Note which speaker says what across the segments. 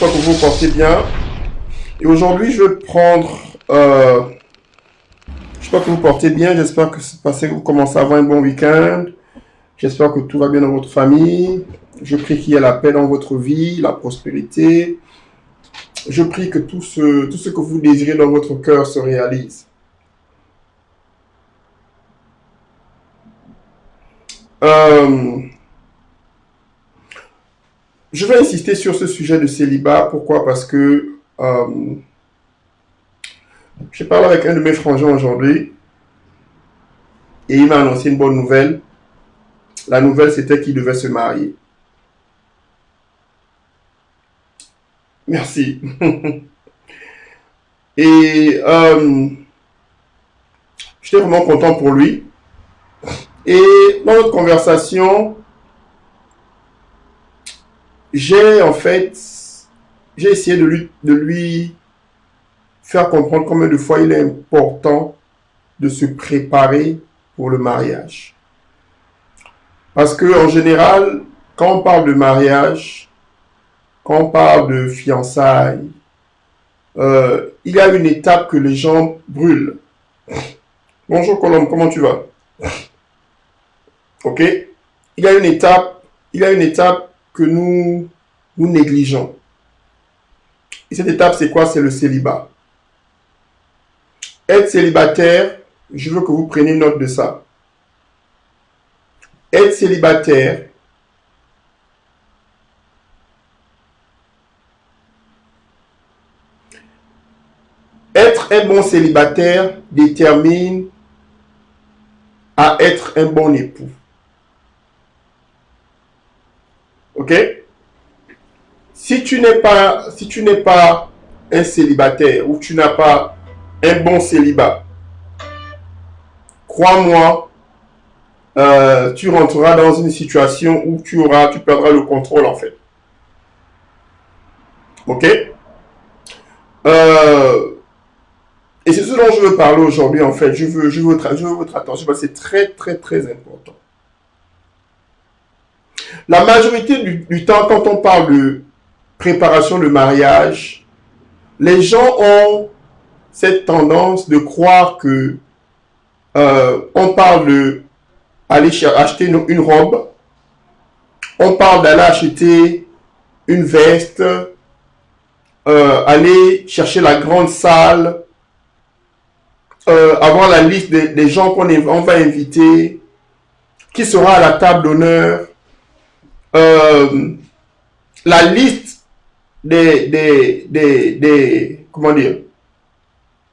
Speaker 1: J'espère que vous vous portez bien. Et aujourd'hui, je vais prendre... j'espère que vous vous portez bien. J'espère que c'est passé, que vous commencez à avoir un bon week-end. J'espère que tout va bien dans votre famille. Je prie qu'il y ait la paix dans votre vie, la prospérité. Je prie que tout ce que vous désirez dans votre cœur se réalise. Je vais insister sur ce sujet de célibat. Pourquoi? Parce que j'ai parlé avec un de mes frangins aujourd'hui et il m'a annoncé une bonne nouvelle. La nouvelle, c'était qu'il devait se marier. Merci. Et j'étais vraiment content pour lui. Et dans notre conversation, j'ai essayé de lui faire comprendre combien de fois il est important de se préparer pour le mariage. Parce que en général, quand on parle de mariage, quand on parle de fiançailles, il y a une étape que les gens brûlent. Bonjour Colombe, comment tu vas? Ok? Il y a une étape que nous négligeons. Et cette étape, c'est quoi? C'est le célibat. Être célibataire, je veux que vous preniez note de ça. Être célibataire, être un bon célibataire détermine à être un bon époux. Ok? Si tu n'es pas un célibataire ou tu n'as pas un bon célibat, crois-moi, tu rentreras dans une situation où tu perdras le contrôle en fait. Ok? Et c'est ce dont je veux parler aujourd'hui en fait. Je veux votre attention parce que c'est très très très important. La majorité du temps, quand on parle de préparation de mariage, les gens ont cette tendance de croire que on parle de aller acheter une robe, on parle d'aller acheter une veste, aller chercher la grande salle, avoir la liste des gens qu'on va inviter, qui sera à la table d'honneur, la liste comment dire,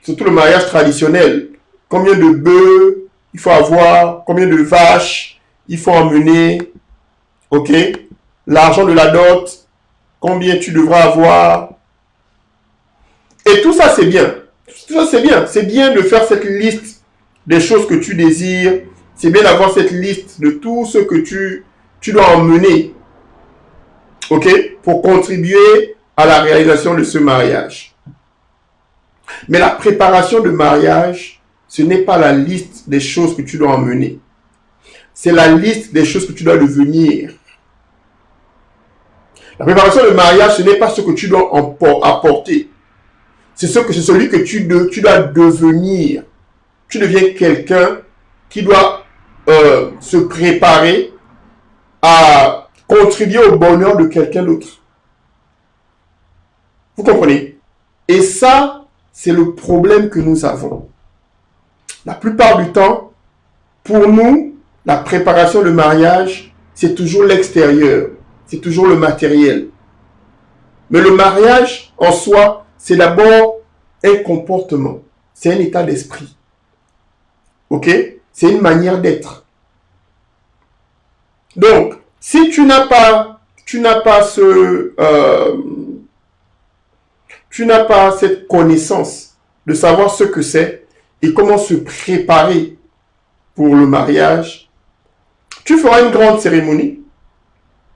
Speaker 1: surtout le mariage traditionnel, combien de bœufs il faut avoir, combien de vaches il faut emmener, ok, l'argent de la dot, combien tu devras avoir, et tout ça c'est bien, tout ça c'est bien de faire cette liste des choses que tu désires, c'est bien d'avoir cette liste de tout ce que tu dois emmener, ok, pour contribuer à la réalisation de ce mariage. Mais la préparation de mariage, ce n'est pas la liste des choses que tu dois emmener. C'est la liste des choses que tu dois devenir. La préparation de mariage, ce n'est pas ce que tu dois apporter. C'est celui que tu dois devenir. Tu deviens quelqu'un qui doit se préparer à contribuer au bonheur de quelqu'un d'autre. Vous comprenez? Et ça, c'est le problème que nous avons. La plupart du temps, pour nous, la préparation de mariage, c'est toujours l'extérieur, c'est toujours le matériel. Mais le mariage, en soi, c'est d'abord un comportement, c'est un état d'esprit. Ok? C'est une manière d'être. Donc, si tu n'as pas cette connaissance de savoir ce que c'est et comment se préparer pour le mariage, tu feras une grande cérémonie,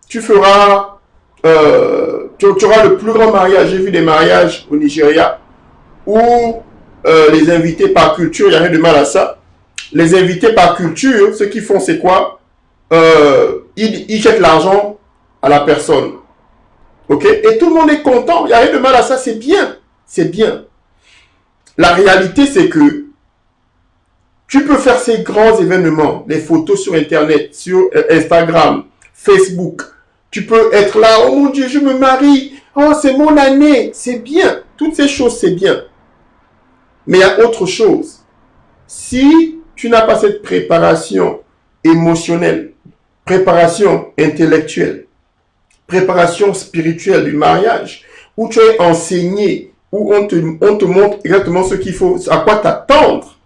Speaker 1: tu auras le plus grand mariage. J'ai vu des mariages au Nigeria où les invités par culture, il n'y a rien de mal à ça. Les invités par culture, ce qu'ils font, c'est quoi? Ils jettent l'argent à la personne. Ok? Et tout le monde est content. Il n'y a rien de mal à ça. C'est bien. C'est bien. La réalité, c'est que tu peux faire ces grands événements, les photos sur Internet, sur Instagram, Facebook. Tu peux être là, oh mon Dieu, je me marie. Oh, c'est mon année. C'est bien. Toutes ces choses, c'est bien. Mais il y a autre chose. Si tu n'as pas cette préparation émotionnelle, préparation intellectuelle, préparation spirituelle du mariage, où tu es enseigné, où on te montre exactement ce qu'il faut, à quoi t'attendre.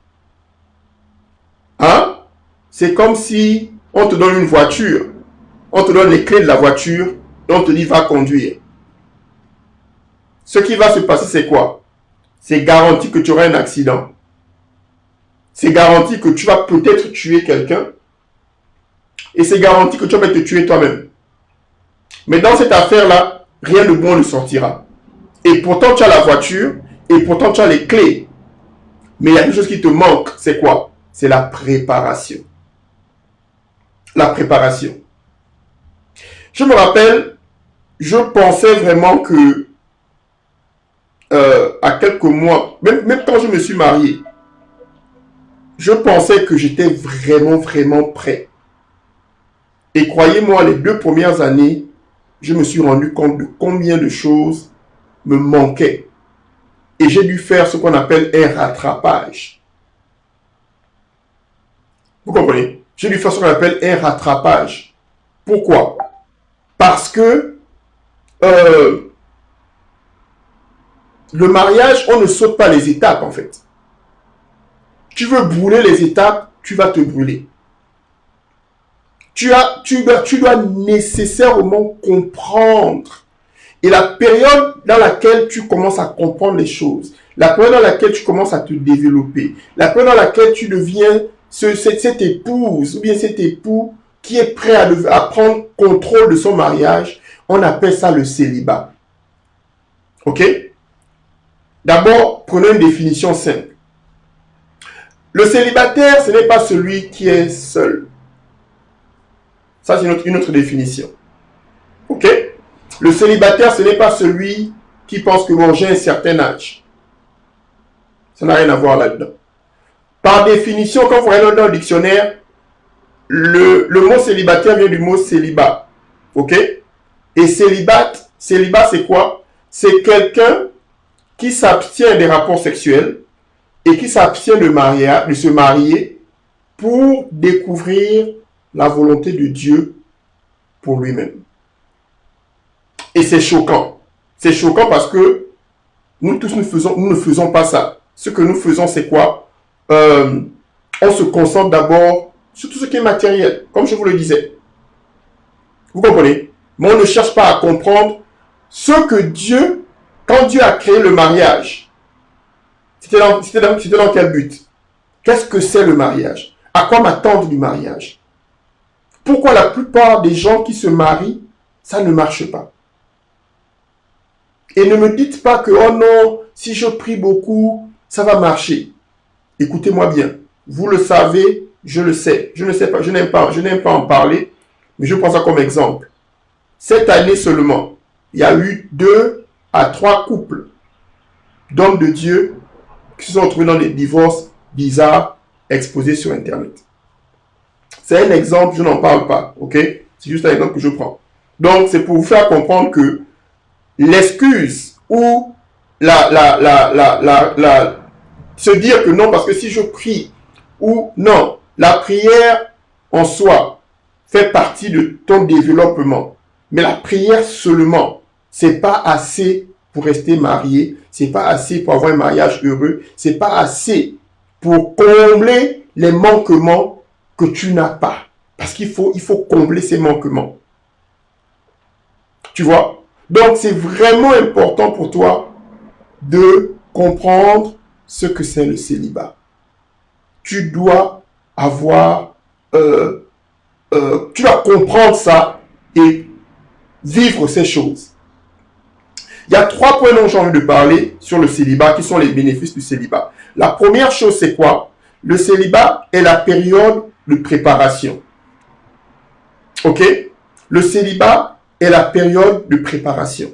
Speaker 1: Hein? C'est comme si on te donne une voiture, on te donne les clés de la voiture, et on te dit va conduire. Ce qui va se passer, c'est quoi? C'est garanti que tu auras un accident. C'est garanti que tu vas peut-être tuer quelqu'un. Et c'est garanti que tu vas te tuer toi-même. Mais dans cette affaire-là, rien de bon ne sortira. Et pourtant, tu as la voiture, et pourtant, tu as les clés. Mais il y a quelque chose qui te manque, c'est quoi? C'est la préparation. La préparation. Je me rappelle, je pensais vraiment que, à quelques mois, même quand je me suis marié, je pensais que j'étais vraiment prêt. Et croyez-moi, les 2 premières années, je me suis rendu compte de combien de choses me manquaient. Et j'ai dû faire ce qu'on appelle un rattrapage. Vous comprenez? J'ai dû faire ce qu'on appelle un rattrapage. Pourquoi? Parce que le mariage, on ne saute pas les étapes en fait. Tu veux brûler les étapes, tu vas te brûler. Tu dois nécessairement comprendre. Et la période dans laquelle tu commences à comprendre les choses, la période dans laquelle tu commences à te développer, la période dans laquelle tu deviens cette épouse ou bien cet époux qui est prêt à prendre contrôle de son mariage, on appelle ça le célibat. Ok? D'abord, prenons une définition simple. Le célibataire, ce n'est pas celui qui est seul. Ça, c'est une autre définition. Ok? Le célibataire, ce n'est pas celui qui pense que bon, j'ai un certain âge. Ça n'a rien à voir là-dedans. Par définition, quand vous regardez dans le dictionnaire, le mot célibataire vient du mot célibat. Ok? Et célibat, c'est quoi? C'est quelqu'un qui s'abstient des rapports sexuels et qui s'abstient de se marier pour découvrir la volonté de Dieu pour lui-même. Et c'est choquant. C'est choquant parce que nous tous, nous ne faisons pas ça. Ce que nous faisons, c'est quoi? On se concentre d'abord sur tout ce qui est matériel, comme je vous le disais. Vous comprenez? Mais on ne cherche pas à comprendre ce que Dieu, quand Dieu a créé le mariage, c'était dans quel but? Qu'est-ce que c'est le mariage? À quoi m'attendre du mariage? Pourquoi la plupart des gens qui se marient, ça ne marche pas? Et ne me dites pas que, oh non, si je prie beaucoup, ça va marcher. Écoutez-moi bien. Vous le savez, je le sais. Je ne sais pas, je n'aime pas en parler, mais je prends ça comme exemple. Cette année seulement, il y a eu 2 à 3 couples d'hommes de Dieu qui se sont retrouvés dans des divorces bizarres exposés sur Internet. C'est un exemple, je n'en parle pas, ok? C'est juste un exemple que je prends. Donc, c'est pour vous faire comprendre que l'excuse ou se dire que non, parce que si je prie, ou non, la prière en soi fait partie de ton développement. Mais la prière seulement, c'est pas assez pour rester marié, c'est pas assez pour avoir un mariage heureux, c'est pas assez pour combler les manquements que tu n'as pas. Parce qu'il faut combler ces manquements. Tu vois? Donc, c'est vraiment important pour toi de comprendre ce que c'est le célibat. Tu dois avoir, tu dois comprendre ça et vivre ces choses. Il y a 3 points dont j'ai envie de parler sur le célibat, qui sont les bénéfices du célibat. La première chose, c'est quoi? Le célibat est la période de préparation. Ok? Le célibat est la période de préparation.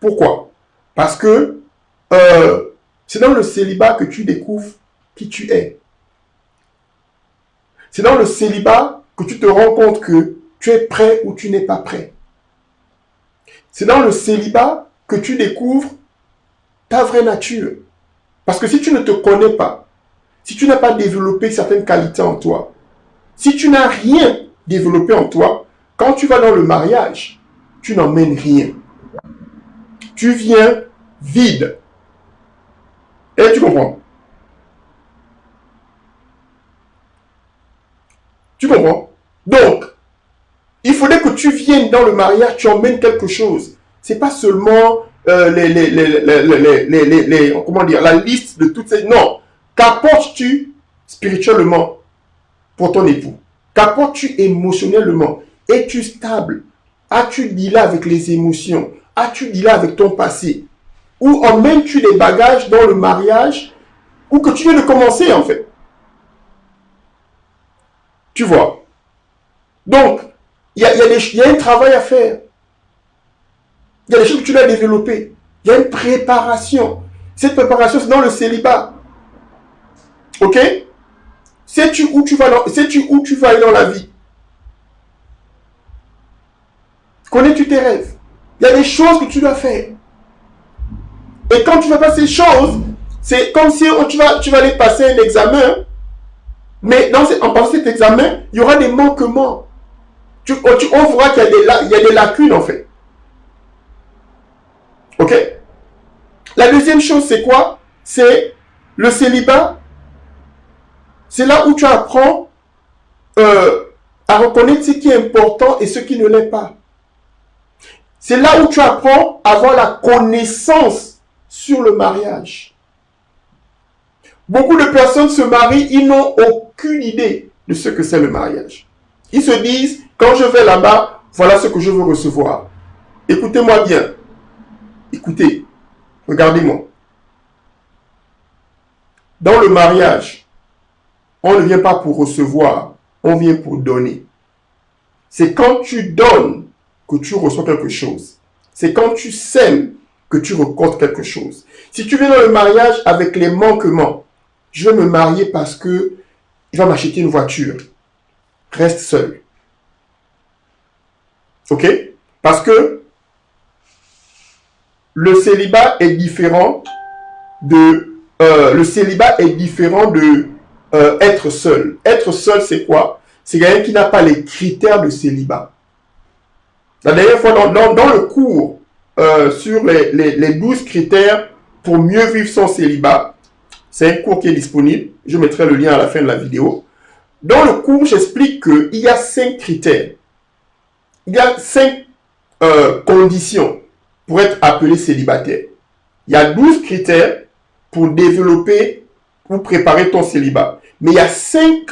Speaker 1: Pourquoi? Parce que c'est dans le célibat que tu découvres qui tu es. C'est dans le célibat que tu te rends compte que tu es prêt ou tu n'es pas prêt. C'est dans le célibat que tu découvres ta vraie nature. Parce que si tu ne te connais pas, si tu n'as pas développé certaines qualités en toi, si tu n'as rien développé en toi, quand tu vas dans le mariage, tu n'emmènes rien. Tu viens vide. Et tu comprends? Tu comprends? Donc, il faudrait que tu viennes dans le mariage, tu emmènes quelque chose. C'est pas seulement comment dire, la liste de toutes ces... Non. Qu'apportes-tu spirituellement pour ton époux? Qu'apportes-tu émotionnellement? Es-tu stable? As-tu dealé avec les émotions? As-tu dealé avec ton passé? Ou emmènes-tu des bagages dans le mariage ou que tu viens de commencer en fait? Tu vois? Donc, il y a un travail à faire. Il y a des choses que tu dois développer. Il y a une préparation. Cette préparation, c'est dans le célibat. Ok? Sais-tu où tu vas aller dans la vie? Connais-tu tes rêves? Il y a des choses que tu dois faire. Et quand tu vas passer ces choses, c'est comme si tu vas aller passer un examen. Mais en passant cet examen, il y aura des manquements. On verra qu'il y a des lacunes en fait. Ok? La deuxième chose, c'est quoi? C'est le célibat. C'est là où tu apprends à reconnaître ce qui est important et ce qui ne l'est pas. C'est là où tu apprends à avoir la connaissance sur le mariage. Beaucoup de personnes se marient, ils n'ont aucune idée de ce que c'est le mariage. Ils se disent, quand je vais là-bas, voilà ce que je veux recevoir. Écoutez-moi bien. Écoutez, regardez-moi. Dans le mariage, on ne vient pas pour recevoir, on vient pour donner. C'est quand tu donnes que tu reçois quelque chose. C'est quand tu sèmes que tu récoltes quelque chose. Si tu viens dans le mariage avec les manquements, je vais me marier parce que il va m'acheter une voiture. Reste seul. Ok? Parce que le célibat est différent de être seul. Être seul, c'est quoi? C'est quelqu'un qui n'a pas les critères de célibat. La dernière fois, dans le cours sur les 12 critères pour mieux vivre son célibat, c'est un cours qui est disponible. Je mettrai le lien à la fin de la vidéo. Dans le cours, j'explique qu'il y a 5 critères. Il y a 5 conditions pour être appelé célibataire. Il y a 12 critères pour développer ou préparer ton célibat. Mais il y a 5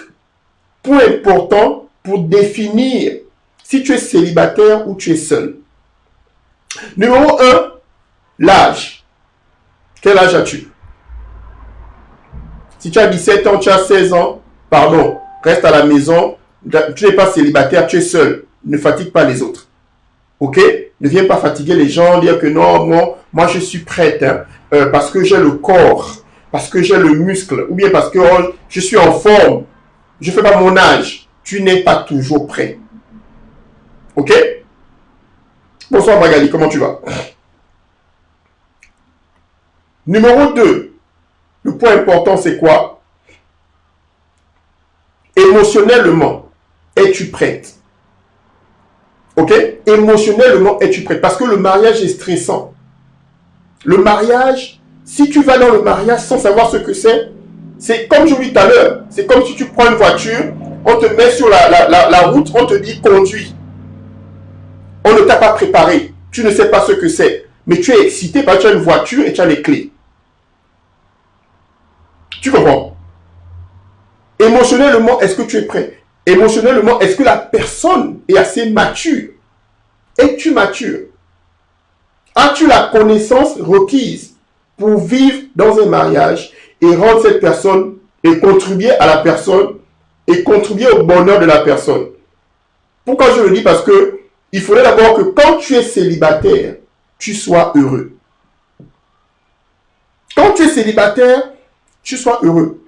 Speaker 1: points importants pour définir si tu es célibataire ou tu es seul. Numéro 1, l'âge. Quel âge as-tu? Si tu as 17 ans, tu as 16 ans, pardon, reste à la maison. Tu n'es pas célibataire, tu es seul. Ne fatigue pas les autres. Ok? Ne viens pas fatiguer les gens, dire que non, moi je suis prête, hein, parce que j'ai le corps, parce que j'ai le muscle, ou bien parce que je suis en forme, je ne fais pas mon âge. Tu n'es pas toujours prêt. Ok? Bonsoir Magali, comment tu vas? Numéro 2, le point important c'est quoi? Émotionnellement, es-tu prête? Ok? Émotionnellement, es-tu prête? Parce que le mariage est stressant. Le mariage, si tu vas dans le mariage sans savoir ce que c'est comme je vous dis tout à l'heure, c'est comme si tu prends une voiture, on te met sur la route, on te dit conduis. On ne t'a pas préparé. Tu ne sais pas ce que c'est. Mais tu es excité parce que tu as une voiture et tu as les clés. Tu comprends? Émotionnellement, est-ce que tu es prêt? Émotionnellement, est-ce que la personne est assez mature? Es-tu mature? As-tu la connaissance requise pour vivre dans un mariage et rendre cette personne et contribuer à la personne et contribuer au bonheur de la personne? Pourquoi je le dis? Parce que il faudrait d'abord que quand tu es célibataire, tu sois heureux. Quand tu es célibataire, tu sois heureux.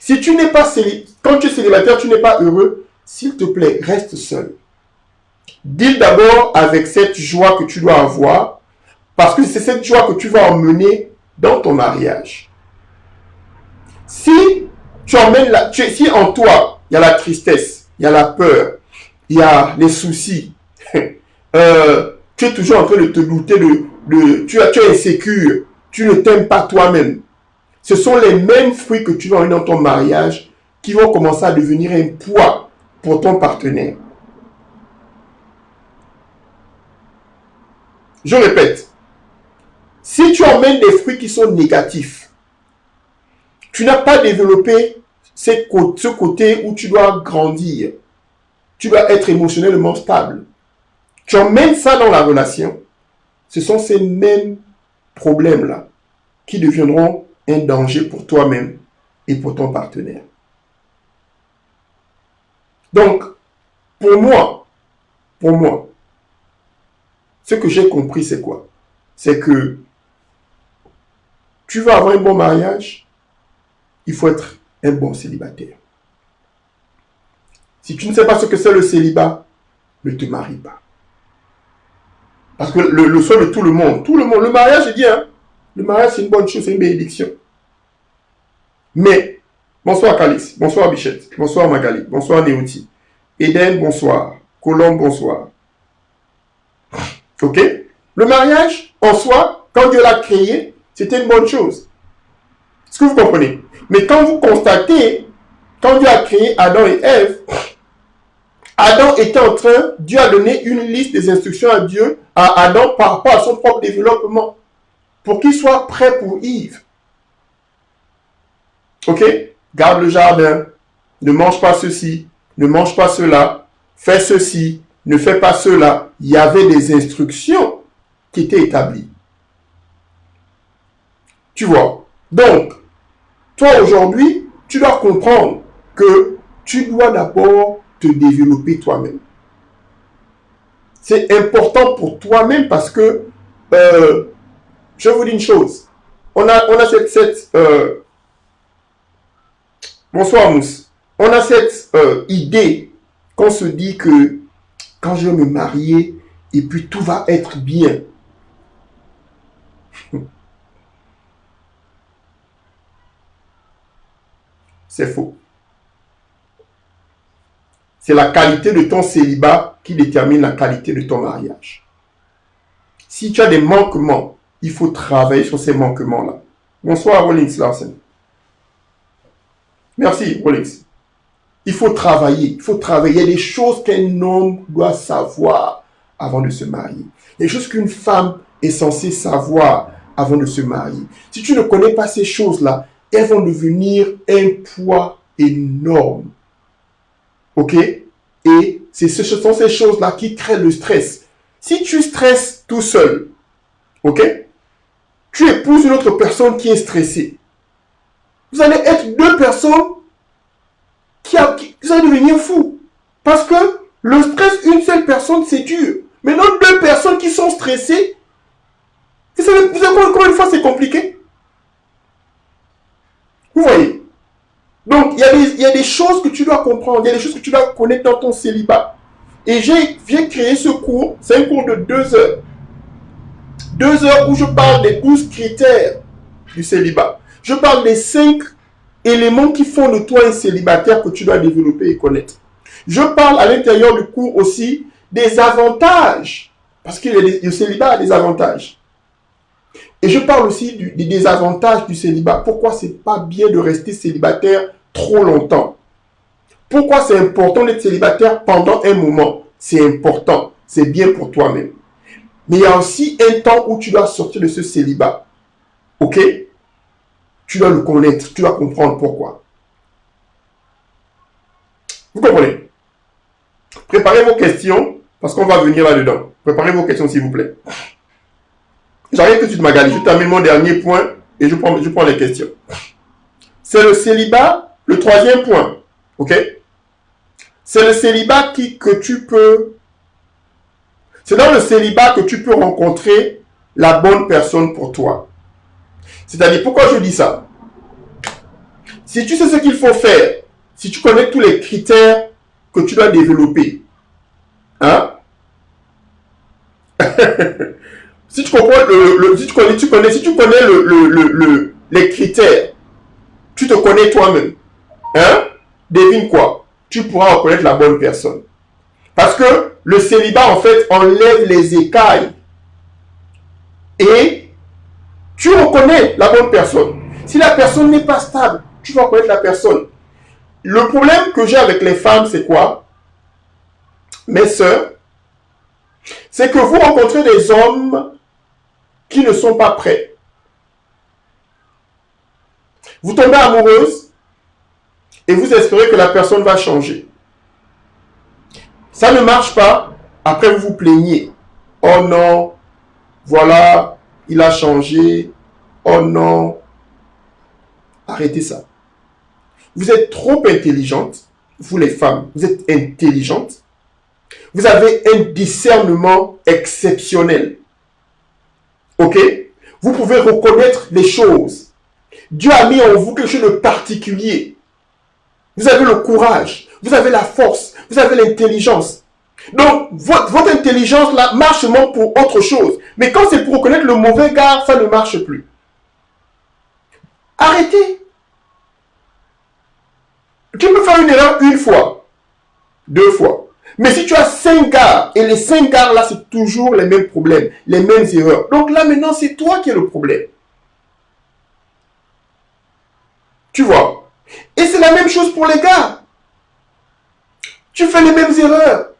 Speaker 1: Si tu n'es pas quand tu es célibataire, tu n'es pas heureux, s'il te plaît, reste seul. Deal d'abord avec cette joie que tu dois avoir, parce que c'est cette joie que tu vas emmener dans ton mariage. Si tu emmènes si en toi, il y a la tristesse, il y a la peur, il y a les soucis, tu es toujours en train de te douter tu es insécure, tu ne t'aimes pas toi-même. Ce sont les mêmes fruits que tu vas emmener dans ton mariage qui vont commencer à devenir un poids pour ton partenaire. Je répète, si tu emmènes des fruits qui sont négatifs, tu n'as pas développé ce côté où tu dois grandir. Tu dois être émotionnellement stable. Tu emmènes ça dans la relation. Ce sont ces mêmes problèmes-là qui deviendront un danger pour toi-même et pour ton partenaire. Donc, pour moi, ce que j'ai compris, c'est quoi? C'est que tu veux avoir un bon mariage, il faut être un bon célibataire. Si tu ne sais pas ce que c'est le célibat, ne te marie pas. Parce que le souhait de tout le monde, le mariage est bien. Le mariage, c'est une bonne chose, c'est une bénédiction. Mais, bonsoir Calice, bonsoir Bichette, bonsoir Magali, bonsoir Néoti, Eden, bonsoir, Colombe, bonsoir. Ok? Le mariage, en soi, quand Dieu l'a créé, c'était une bonne chose. Est-ce que vous comprenez? Mais quand vous constatez, quand Dieu a créé Adam et Ève, Adam était en train, Dieu a donné une liste des instructions à Adam par rapport à son propre développement, pour qu'il soit prêt pour Yves. Ok? Garde le jardin, ne mange pas ceci, ne mange pas cela, fais ceci, ne fais pas cela. Il y avait des instructions qui étaient établies. Tu vois? Donc, toi aujourd'hui, tu dois comprendre que tu dois d'abord te développer toi-même. C'est important pour toi-même parce que, je vous dis une chose, on a cette bonsoir Mousse, on a cette idée qu'on se dit que quand je vais me marier et puis tout va être bien. C'est faux. C'est la qualité de ton célibat qui détermine la qualité de ton mariage. Si tu as des manquements, il faut travailler sur ces manquements-là. Bonsoir Rollins Larsen. Merci Rollins. Il faut travailler, Il y a des choses qu'un homme doit savoir avant de se marier. Il y a des choses qu'une femme est censée savoir avant de se marier. Si tu ne connais pas ces choses-là, elles vont devenir un poids énorme. Ok? Et ce sont ces choses-là qui créent le stress. Si tu stresses tout seul, ok? Tu épouses une autre personne qui est stressée. Vous allez être deux personnes qui allez devenir fou. Parce que le stress, une seule personne, c'est dur. Mais non, deux personnes qui sont stressées, vous savez, encore une fois, c'est compliqué. Vous voyez? Donc, il y a des choses que tu dois comprendre, il y a des choses que tu dois connaître dans ton célibat. Et j'ai créé ce cours, c'est un cours de 2 heures. 2 heures où je parle des 12 critères du célibat. Je parle des 5 éléments qui font de toi un célibataire que tu dois développer et connaître. Je parle à l'intérieur du cours aussi des avantages, parce que le célibat a des avantages. Et je parle aussi des désavantages du célibat. Pourquoi c'est pas bien de rester célibataire trop longtemps? Pourquoi c'est important d'être célibataire pendant un moment? C'est important, c'est bien pour toi-même. Mais il y a aussi un temps où tu dois sortir de ce célibat. Ok? Tu dois le connaître, tu dois comprendre pourquoi. Vous comprenez? Préparez vos questions, parce qu'on va venir là-dedans. Préparez vos questions, s'il vous plaît. J'arrive tout de suite, Magali. Je termine mon dernier point et je prends les questions. C'est le célibat, le 3e point. Ok? C'est le célibat que tu peux C'est dans le célibat que tu peux rencontrer la bonne personne pour toi. C'est-à-dire, pourquoi je dis ça? Si tu sais ce qu'il faut faire, si tu connais tous les critères que tu dois développer, hein? Si tu comprends si tu connais les critères, tu te connais toi-même, hein? Devine quoi? Tu pourras reconnaître la bonne personne. Parce que le célibat, en fait, enlève les écailles. Et tu reconnais la bonne personne. Si la personne n'est pas stable, tu vas reconnaître la personne. Le problème que j'ai avec les femmes, c'est quoi? Mes sœurs, c'est que vous rencontrez des hommes qui ne sont pas prêts. Vous tombez amoureuse et vous espérez que la personne va changer. Ça ne marche pas, après vous vous plaignez. Oh non, voilà, il a changé. Oh non. Arrêtez ça. Vous êtes trop intelligente, vous les femmes, vous êtes intelligentes. Vous avez un discernement exceptionnel. Ok? Vous pouvez reconnaître les choses. Dieu a mis en vous quelque chose de particulier. Vous avez le courage, vous avez la force, vous avez l'intelligence. Donc, votre intelligence là marche seulement pour autre chose. Mais quand c'est pour reconnaître le mauvais gars, ça ne marche plus. Arrêtez. Tu peux faire une erreur une fois, 2 fois. Mais si tu as 5 gars, et les 5 gars là, c'est toujours les mêmes problèmes, les mêmes erreurs. Donc là maintenant, c'est toi qui es le problème. Tu vois? Et c'est la même chose pour les gars. Tu fais les mêmes erreurs.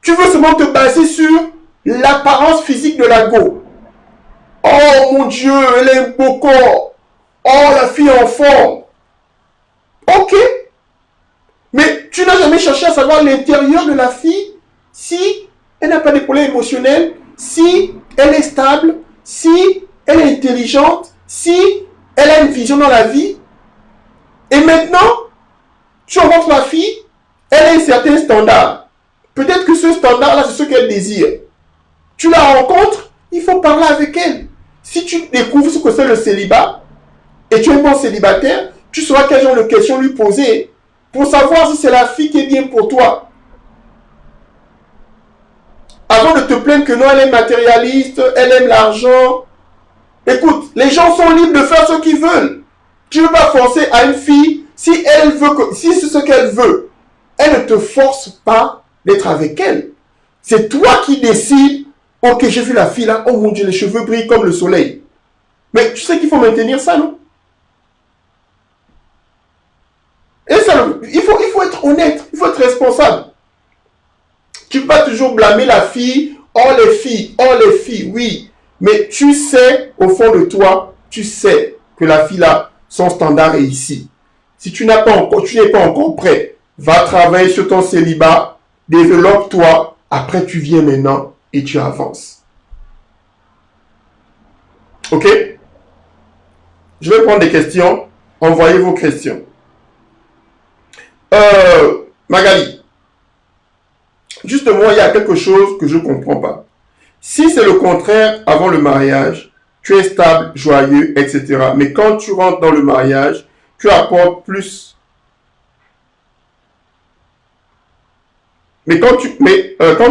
Speaker 1: Tu veux seulement te baser sur l'apparence physique de la go. Oh mon Dieu, elle a un beau corps. Oh, la fille est en forme. Ok. Mais tu n'as jamais cherché à savoir l'intérieur de la fille, si elle n'a pas de problèmes émotionnels, si elle est stable, si elle est intelligente, si elle a une vision dans la vie. Et maintenant, tu rencontres la fille, elle a un certain standard. Peut-être que ce standard-là, c'est ce qu'elle désire. Tu la rencontres, il faut parler avec elle. Si tu découvres ce que c'est le célibat, et tu es un bon célibataire, tu sauras quel genre de questions lui poser pour savoir si c'est la fille qui est bien pour toi. Avant de te plaindre que non, elle est matérialiste, elle aime l'argent. Écoute, les gens sont libres de faire ce qu'ils veulent. Tu ne veux pas forcer à une fille, si elle veut, si c'est ce qu'elle veut, elle ne te force pas d'être avec elle. C'est toi qui décides, ok, j'ai vu la fille là, oh mon Dieu, les cheveux brillent comme le soleil. Mais tu sais qu'il faut maintenir ça, non? Et ça, il faut être honnête, il faut être responsable. Tu ne peux pas toujours blâmer la fille, oh les filles, oui. Mais tu sais, au fond de toi, tu sais que la fille là, son standard est ici. Si tu n'es pas encore prêt, va travailler sur ton célibat, développe-toi, après tu viens maintenant et tu avances. Ok? Je vais prendre des questions. Envoyez vos questions. Magali, justement, il y a quelque chose que je ne comprends pas. Si c'est le contraire avant le mariage, tu es stable, joyeux, etc. Mais quand tu rentres dans le mariage, tu apportes plus. Mais quand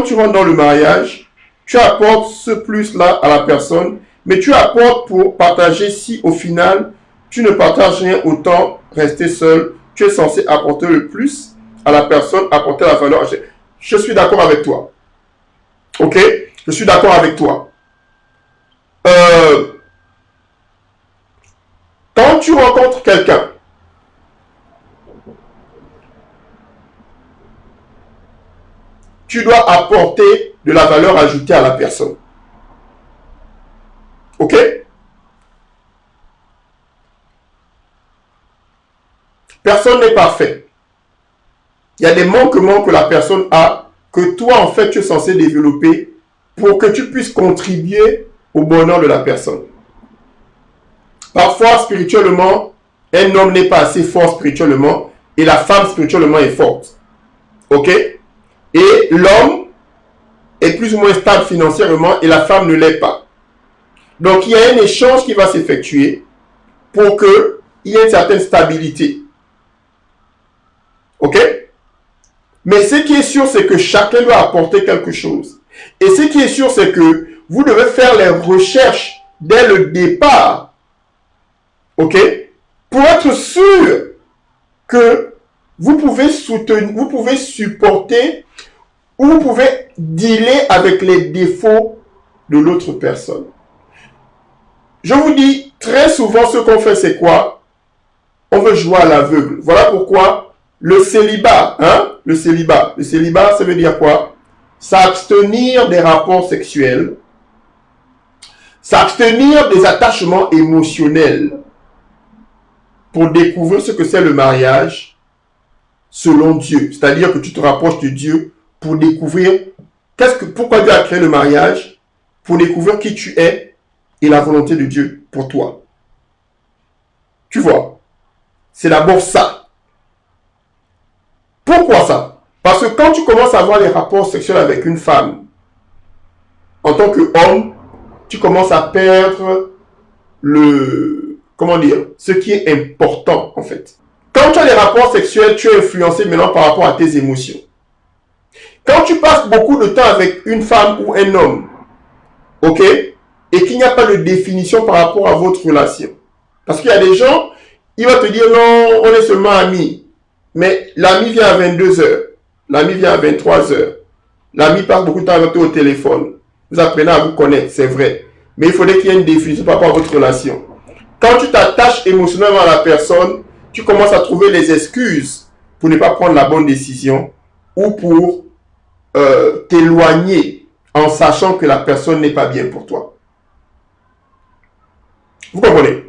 Speaker 1: tu rentres dans le mariage, tu apportes ce plus-là à la personne, mais tu apportes pour partager si au final, tu ne partages rien, autant rester seul. Tu es censé apporter le plus à la personne, apporter la valeur. Je suis d'accord avec toi. Ok? Je suis d'accord avec toi. Quand tu rencontres quelqu'un, tu dois apporter de la valeur ajoutée à la personne. Ok? Personne n'est parfait. Il y a des manquements que la personne a, que toi, en fait, tu es censé développer pour que tu puisses contribuer au bonheur de la personne. Parfois, spirituellement, un homme n'est pas assez fort spirituellement et la femme spirituellement est forte. Ok? Et l'homme est plus ou moins stable financièrement et la femme ne l'est pas. Donc, il y a un échange qui va s'effectuer pour qu'il y ait une certaine stabilité. OK? Mais ce qui est sûr, c'est que chacun doit apporter quelque chose. Et ce qui est sûr, c'est que vous devez faire les recherches dès le départ. OK? Pour être sûr que vous pouvez soutenir, vous pouvez supporter ou vous pouvez dealer avec les défauts de l'autre personne. Je vous dis, très souvent, ce qu'on fait, c'est quoi? On veut jouer à l'aveugle. Voilà pourquoi le célibat, le célibat, ça veut dire quoi? S'abstenir des rapports sexuels, s'abstenir des attachements émotionnels pour découvrir ce que c'est le mariage selon Dieu. C'est-à-dire que tu te rapproches de Dieu pour découvrir pourquoi Dieu a créé le mariage, pour découvrir qui tu es et la volonté de Dieu pour toi. Tu vois, c'est d'abord ça. Pourquoi ça? Parce que quand tu commences à avoir les rapports sexuels avec une femme, en tant qu'homme, tu commences à perdre ce qui est important en fait. Quand tu as des rapports sexuels, tu es influencé maintenant par rapport à tes émotions. Quand tu passes beaucoup de temps avec une femme ou un homme, ok, et qu'il n'y a pas de définition par rapport à votre relation. Parce qu'il y a des gens, ils vont te dire non, on est seulement amis. Mais l'ami vient à 22h, l'ami vient à 23h, l'ami passe beaucoup de temps avec toi au téléphone. Vous apprenez à vous connaître, c'est vrai. Mais il faudrait qu'il y ait une définition par rapport à votre relation. Quand tu t'attaches émotionnellement à la personne, tu commences à trouver les excuses pour ne pas prendre la bonne décision ou pour t'éloigner en sachant que la personne n'est pas bien pour toi. Vous comprenez?